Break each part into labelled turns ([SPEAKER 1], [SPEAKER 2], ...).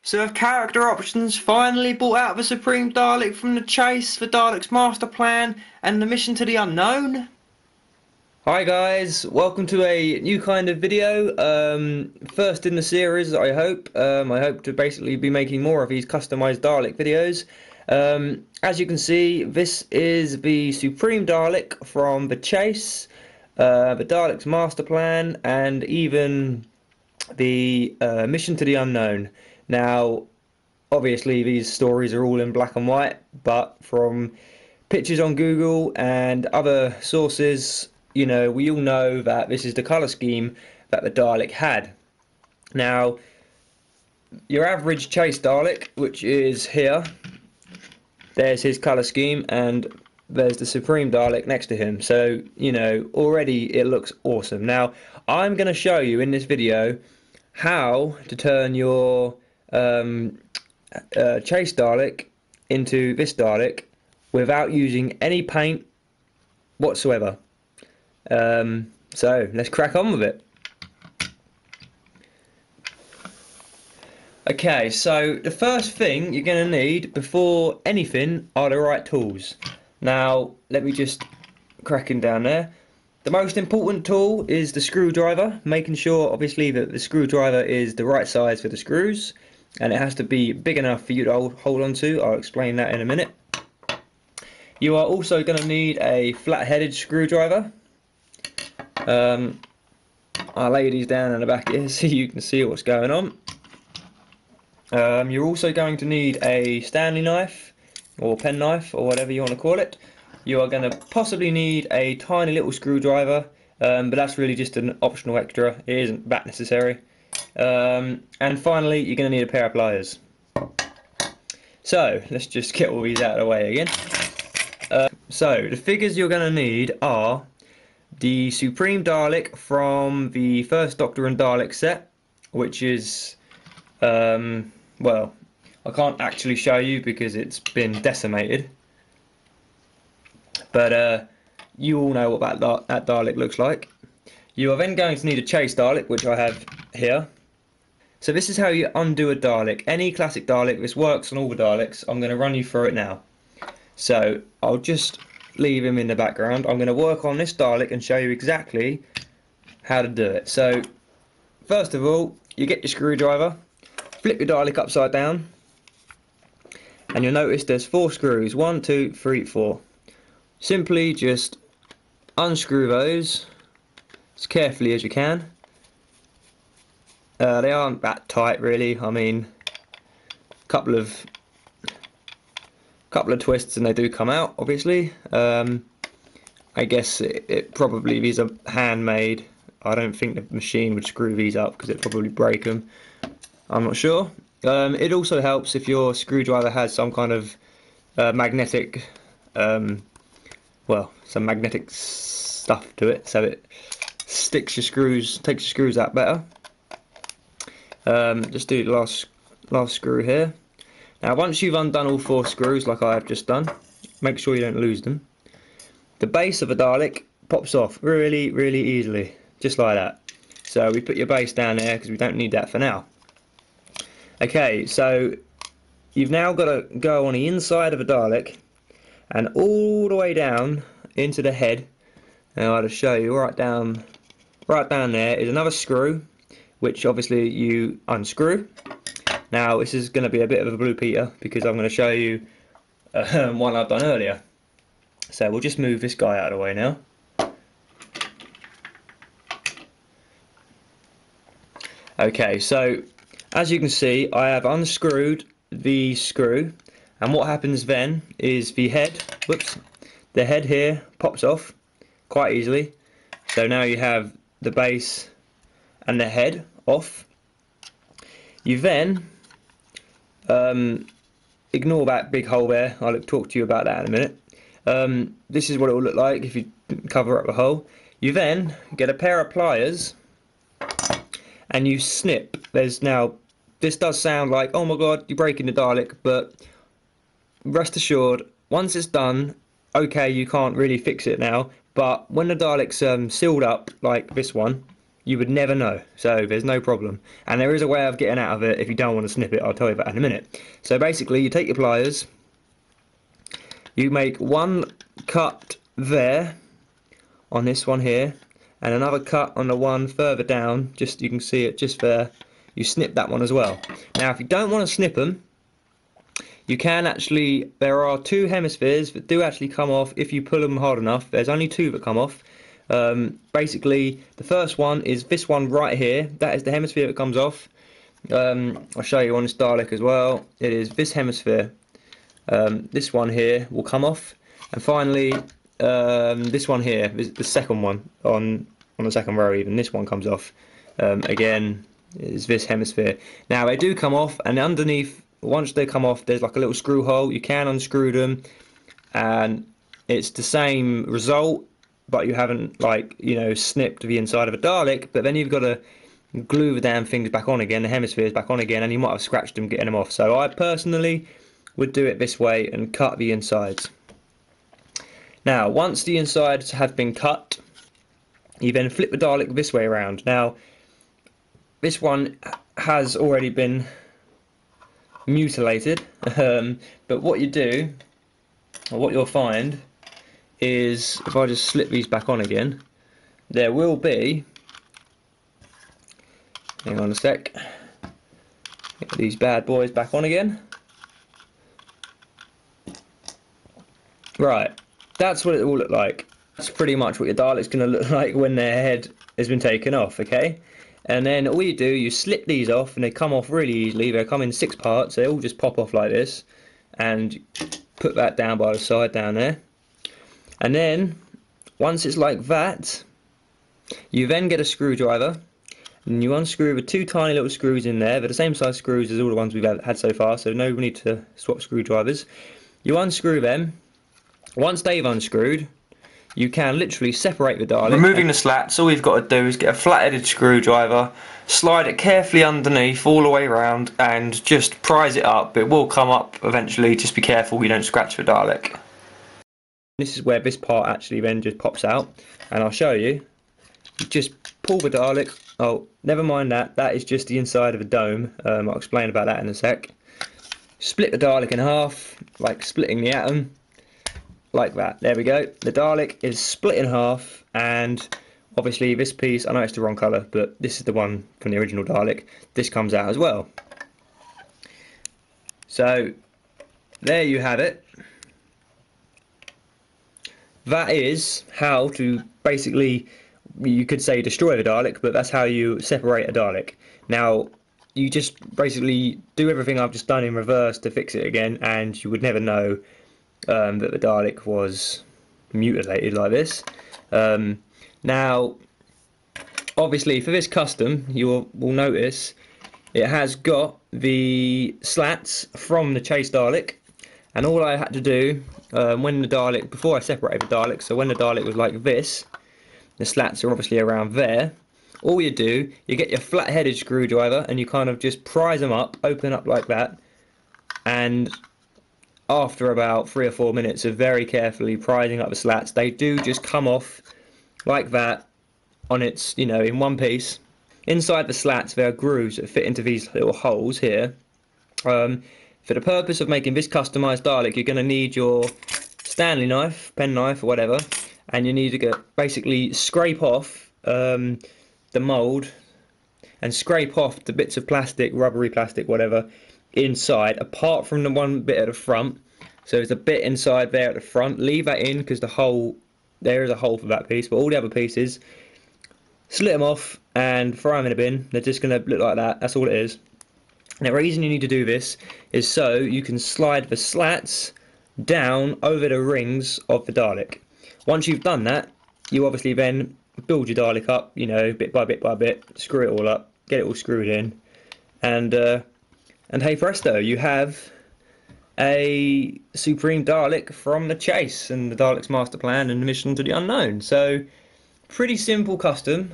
[SPEAKER 1] So have character options finally brought out the Supreme Dalek from the chase, the Dalek's master plan, and the mission to the unknown?
[SPEAKER 2] Hi guys, welcome to a new kind of video. First in the series, I hope. I hope to basically be making more of these customized Dalek videos. As you can see, this is the Supreme Dalek from the chase, the Dalek's master plan, and even the mission to the unknown. Now, obviously these stories are all in black and white, but from pictures on Google and other sources, we all know that this is the colour scheme that the Dalek had. Now, your average chase Dalek, which is here, there's his colour scheme, and there's the Supreme Dalek next to him. So, already it looks awesome. Now, I'm going to show you in this video how to turn your chase Dalek into this Dalek without using any paint whatsoever. So let's crack on with it. Okay, so the first thing you're going to need before anything are the right tools. Now, let me just crack in down there. The most important tool is the screwdriver, making sure obviously that the screwdriver is the right size for the screws, and it has to be big enough for you to hold on to. I'll explain that in a minute. You are also going to need a flat-headed screwdriver. I'll lay these down in the back here so you can see what's going on. You're also going to need a Stanley knife or pen knife or whatever you want to call it. You are going to possibly need a tiny little screwdriver, but that's really just an optional extra. It isn't that necessary. And finally, you're going to need a pair of pliers. So let's just get all these out of the way again. So the figures you're going to need are the Supreme Dalek from the first Doctor and Dalek set, which is, well, I can't actually show you because it's been decimated. But you all know what that Dalek looks like. You are then going to need a chase Dalek, which I have here. So this is how you undo a Dalek. Any classic Dalek, this works on all the Daleks. I'm going to run you through it now. So I'll just leave him in the background. I'm going to work on this Dalek and show you exactly how to do it. So first of all, you get your screwdriver, flip your Dalek upside down, and you'll notice there's 4 screws. 1, 2, 3, 4. Simply just unscrew those as carefully as you can. They aren't that tight really. I mean, a couple of twists and they do come out, obviously. I guess it probably, these are handmade. I don't think the machine would screw these up because it'd probably break them. I'm not sure. It also helps if your screwdriver has some kind of magnetic, well, some magnetic stuff to it, so it sticks your screws, takes your screws out better. Just do the last screw here. Now once you've undone all 4 screws like I have just done, make sure you don't lose them. The base of a Dalek pops off really easily, just like that. So we put your base down there because we don't need that for now. Okay, so you've now got to go on the inside of a Dalek and all the way down into the head. Now I'll just show you right down there is another screw, which obviously you unscrew. Now this is going to be a bit of a blue Peter because I'm going to show you one I've done earlier. So we'll just move this guy out of the way now. Okay, so as you can see, I have unscrewed the screw, and what happens then is the head here pops off quite easily. So now you have the base and the head off. You then ignore that big hole there. I'll talk to you about that in a minute. This is what it will look like if you cover up the hole. You then get a pair of pliers and you snip. This does sound like, oh my god, you're breaking the Dalek, but rest assured, once it's done, okay, you can't really fix it now, but when the Dalek's sealed up like this one, you would never know, so there's no problem. And there is a way of getting out of it if you don't want to snip it. I'll tell you about that in a minute. So basically, you take your pliers, you make one cut there on this one here, and another cut on the one further down, just you can see it just there. You snip that one as well. Now if you don't want to snip them, you can actually, there are two hemispheres that do actually come off if you pull them hard enough. There's only two that come off. Basically the first one is this one right here. That is the hemisphere that comes off. I'll show you on this Dalek as well. It is this hemisphere. This one here will come off, and finally this one here, the second one on the second row even, this one comes off. Again, is this hemisphere. Now they do come off, and underneath, once they come off, there's like a little screw hole. You can unscrew them, and it's the same result, but you haven't, like, you know, snipped the inside of a Dalek. But then you've got to glue the damn things back on again, the hemispheres back on again, and you might have scratched them getting them off. So I personally would do it this way and cut the insides. Now once the insides have been cut, you then flip the Dalek this way around. Now this one has already been mutilated, but what you do, or what you'll find, is if I just slip these back on again, there will be, hang on a sec, get these bad boys back on again. Right, that's what it will look like. That's pretty much what your Dalek's going to look like when their head has been taken off, okay? And then all you do, you slip these off, and they come off really easily. They come in 6 parts, they all just pop off like this, and put that down by the side down there. And then once it's like that, you then get a screwdriver, and you unscrew the 2 tiny little screws in there. They're the same size screws as all the ones we've had so far, so no need to swap screwdrivers. You unscrew them. Once they've unscrewed, you can literally separate the Dalek. Removing the slats, all you've got to do is get a flat-headed screwdriver, slide it carefully underneath all the way around, and just prise it up. It will come up eventually, just be careful you don't scratch the Dalek. This is where this part actually then just pops out, and I'll show you. You just pull the Dalek. Oh, never mind that. That is just the inside of a dome. I'll explain about that in a sec. Split the Dalek in half, like splitting the atom. Like that. There we go. The Dalek is split in half, and obviously this piece, I know it's the wrong colour, but this is the one from the original Dalek. This comes out as well. So there you have it. That is how to basically, you could say, destroy the Dalek, but that's how you separate a Dalek. Now you just basically do everything I've just done in reverse to fix it again, and you would never know that the Dalek was mutilated like this. Now obviously for this custom, you will notice it has got the slats from the Chase Dalek, and all I had to do when the Dalek, before I separated the Dalek, so when the Dalek was like this, the slats are obviously around there. All you do, you get your flat-headed screwdriver and you kind of just prise them up, open up like that, and after about 3 or 4 minutes of very carefully prising up the slats, they do just come off like that on its, you know, in one piece. Inside the slats there are grooves that fit into these little holes here. For the purpose of making this customised Dalek, you're going to need your Stanley knife, pen knife or whatever, and you need to basically scrape off the mould and scrape off the bits of plastic, rubbery plastic, whatever, inside, apart from the one bit at the front. So there's a bit inside there at the front. Leave that in because the hole, there is a hole for that piece, but all the other pieces, slit them off and throw them in a bin. They're just going to look like that. That's all it is. Now the reason you need to do this is so you can slide the slats down over the rings of the Dalek. Once you've done that, you obviously then build your Dalek up, you know, bit by bit, screw it all up, get it all screwed in, and hey presto, you have a Supreme Dalek from the Chase and the Dalek's Master Plan and the Mission to the Unknown. So pretty simple custom.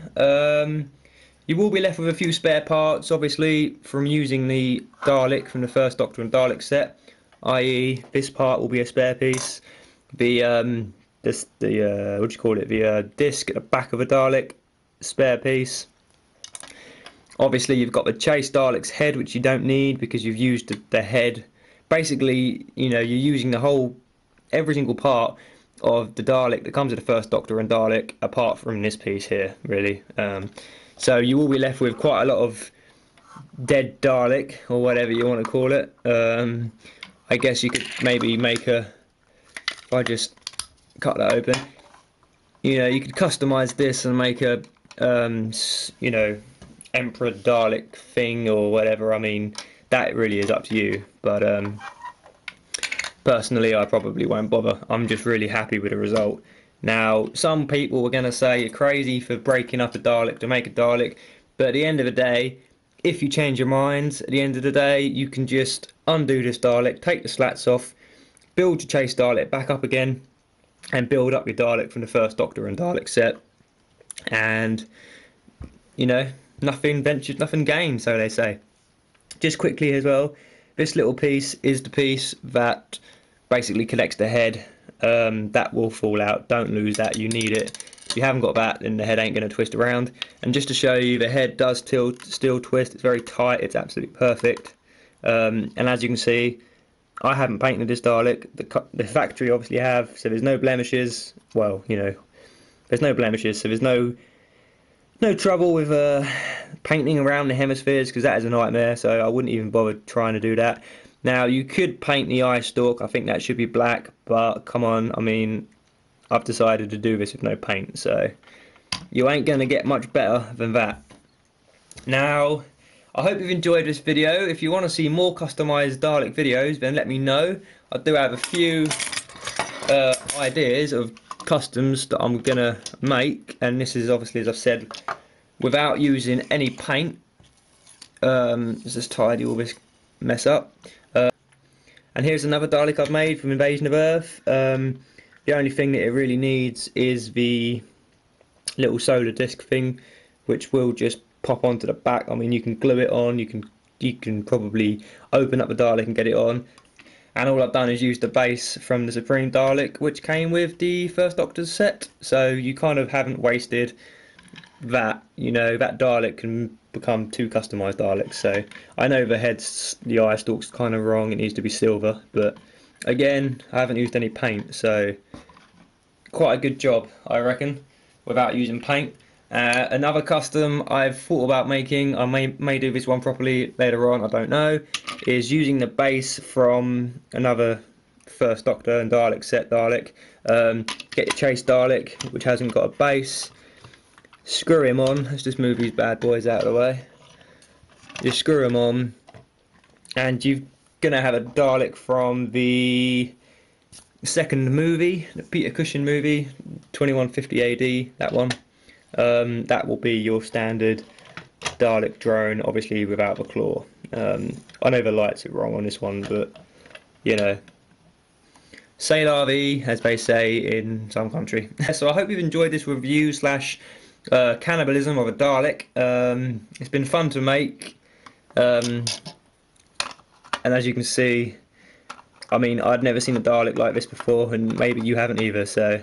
[SPEAKER 2] You will be left with a few spare parts, obviously, from using the Dalek from the first Doctor and Dalek set, i.e. this part will be a spare piece. The what do you call it? The disc at the back of a Dalek, spare piece. Obviously, you've got the Chase Dalek's head, which you don't need because you've used the head. Basically, you're using the whole, every single part of the Dalek that comes with the First Doctor and Dalek, apart from this piece here, really. So you will be left with quite a lot of dead Dalek, or whatever you want to call it. I guess you could maybe make a, if I just cut that open, you could customize this and make a, Emperor Dalek thing or whatever. I mean, that really is up to you. But personally, I probably won't bother. I'm just really happy with the result. Now, some people are going to say you're crazy for breaking up a Dalek to make a Dalek, but at the end of the day, if you change your minds, at the end of the day, you can just undo this Dalek, take the slats off, build your Chase Dalek back up again, and build up your Dalek from the First Doctor and Dalek set. And, nothing ventured, nothing gained, so they say. Just quickly as well, this little piece is the piece that basically connects the head. That will fall out, don't lose that, you need it. If you haven't got that, then the head ain't going to twist around. And just to show you, the head does still twist, it's very tight, it's absolutely perfect. And as you can see, I haven't painted this Dalek, the factory obviously have, so there's no blemishes. Well, there's no blemishes, so there's no trouble with painting around the hemispheres, because that is a nightmare, so I wouldn't even bother trying to do that. Now, you could paint the eye stalk, I think that should be black, but come on, I mean, I've decided to do this with no paint, so you ain't going to get much better than that. Now, I hope you've enjoyed this video. If you want to see more customised Dalek videos, then let me know. I do have a few ideas of customs that I'm going to make, and this is obviously, as I've said, without using any paint. Let's just tidy all this mess up. And here's another Dalek I've made from Invasion of Earth. The only thing that it really needs is the little solar disc thing, which will just pop onto the back. I mean, you can glue it on, you can probably open up the Dalek and get it on. And all I've done is use the base from the Supreme Dalek, which came with the First Doctor's set. So you kind of haven't wasted that. That Dalek can become 2 customised Daleks. So I know the eye stalk's kind of wrong, it needs to be silver, but again, I haven't used any paint, so quite a good job, I reckon, without using paint. Another custom I've thought about making, I may do this one properly later on, I don't know, is using the base from another First Doctor and Dalek set Dalek. Get your Chase Dalek, which hasn't got a base, screw him on. Let's just move these bad boys out of the way. Just screw him on, and you're going to have a Dalek from the second movie, the Peter Cushing movie, 2150 AD, that one. That will be your standard Dalek drone, obviously without the claw. I know the lights are wrong on this one, but c'est la vie, as they say in some country. So I hope you've enjoyed this review slash cannibalism of a Dalek. It's been fun to make, and as you can see, I mean, I'd never seen a Dalek like this before, and maybe you haven't either, so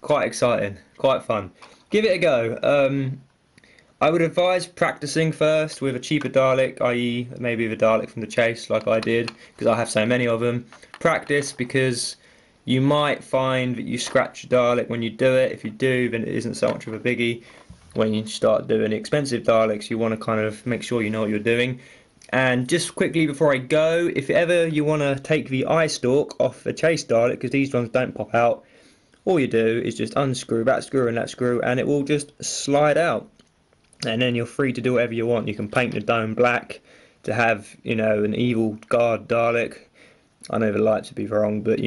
[SPEAKER 2] quite exciting, quite fun. Give it a go. I would advise practicing first with a cheaper Dalek, i.e. maybe the Dalek from the Chase like I did, because I have so many of them. Practice, because you might find that you scratch your Dalek when you do it. If you do, then it isn't so much of a biggie. When you start doing expensive Daleks, you want to kind of make sure you know what you're doing. And just quickly before I go, if ever you want to take the eye stalk off a Chase Dalek, because these ones don't pop out, all you do is just unscrew that screw and that screw, and it will just slide out. And then you're free to do whatever you want. You can paint the dome black to have, an evil guard Dalek. I know the lights would be wrong, but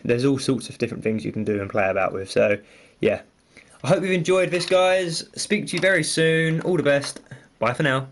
[SPEAKER 2] there's all sorts of different things you can do and play about with. So yeah, I hope you've enjoyed this, guys. Speak to you very soon. All the best. Bye for now.